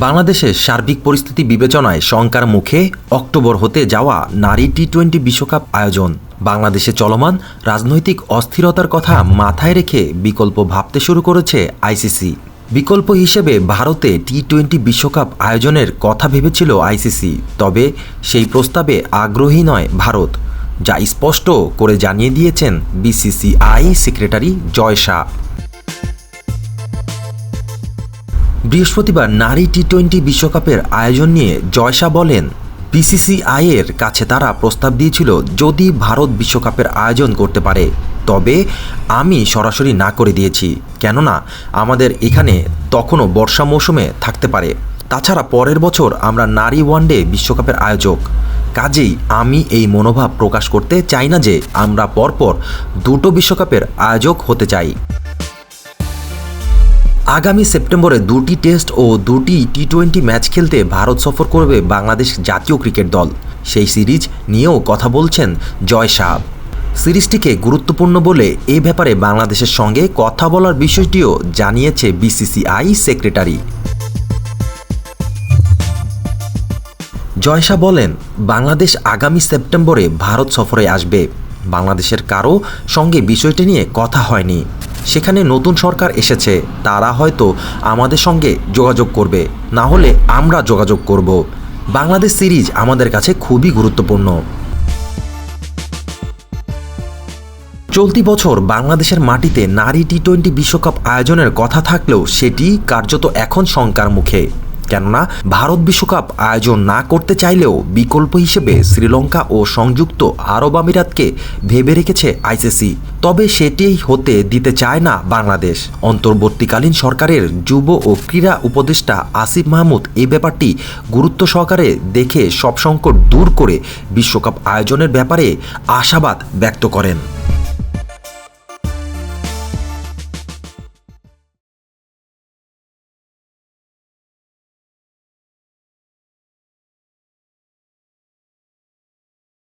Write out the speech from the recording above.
বাংলাদেশের সার্বিক পরিস্থিতি বিবেচনায় শঙ্কার মুখে অক্টোবর হতে যাওয়া নারী টি-20 বিশ্বকাপ আয়োজন। বাংলাদেশে চলমান রাজনৈতিক অস্থিরতার কথা মাথায় রেখে বিকল্প ভাবতে শুরু করেছে আইসিসি। বিকল্প হিসেবে ভারতে টি-20 বিশ্বকাপ আয়োজনের কথা ভেবেছিল আইসিসি, তবে সেই প্রস্তাবে আগ্রহী নয় ভারত, যা স্পষ্ট করে জানিয়ে দিয়েছেন বিসিসিআই সেক্রেটারি জয় শাহ। বৃহস্পতিবার নারী টি-20 বিশ্বকাপের আয়োজন নিয়ে জয় শাহ বলেন, বিসিসিআইয়ের কাছে তারা প্রস্তাব দিয়েছিল যদি ভারত বিশ্বকাপের আয়োজন করতে পারে, তবে আমি সরাসরি না করে দিয়েছি, কেননা আমাদের এখানে তখনও বর্ষা মৌসুমে থাকতে পারে। তাছাড়া পরের বছর আমরা নারী ওয়ানডে বিশ্বকাপের আয়োজক, কাজেই আমি এই মনোভাব প্রকাশ করতে চাই না যে আমরা পরপর দুটো বিশ্বকাপের আয়োজক হতে চাই। আগামী সেপ্টেম্বরে দুটি টেস্ট ও দুটি টি-20 ম্যাচ খেলতে ভারত সফর করবে বাংলাদেশ জাতীয় ক্রিকেট দল। সেই সিরিজ নিয়েও কথা বলছেন জয় শাহ। সিরিজটিকে গুরুত্বপূর্ণ বলে এ ব্যাপারে বাংলাদেশের সঙ্গে কথা বলার বিষয়টিও জানিয়েছে বিসিসিআই সেক্রেটারি। জয় শাহ বলেন, বাংলাদেশ আগামী সেপ্টেম্বরে ভারত সফরে আসবে। বাংলাদেশের কারো সঙ্গে বিষয়টি নিয়ে কথা হয়নি। সেখানে নতুন সরকার এসেছে, তারা হয়তো আমাদের সঙ্গে যোগাযোগ করবে, না হলে আমরা যোগাযোগ করব। বাংলাদেশ সিরিজ আমাদের কাছে খুবই গুরুত্বপূর্ণ। চলতি বছর বাংলাদেশের মাটিতে নারী টি-20 বিশ্বকাপ আয়োজনের কথা থাকলেও সেটি কার্যত এখন শঙ্কার মুখে, কেননা ভারত বিশ্বকাপ আয়োজন না করতে চাইলেও বিকল্প হিসেবে শ্রীলঙ্কা ও সংযুক্ত আরব আমিরাতকে ভেবে রেখেছে আইসিসি। তবে সেটি হতে দিতে চায় না বাংলাদেশ। অন্তর্বর্তীকালীন সরকারের যুব ও ক্রীড়া উপদেষ্টা আসিফ মাহমুদ এই ব্যাপারটি গুরুত্ব সহকারে দেখে সব সংকট দূর করে বিশ্বকাপ আয়োজনের ব্যাপারে আশাবাদ ব্যক্ত করেন।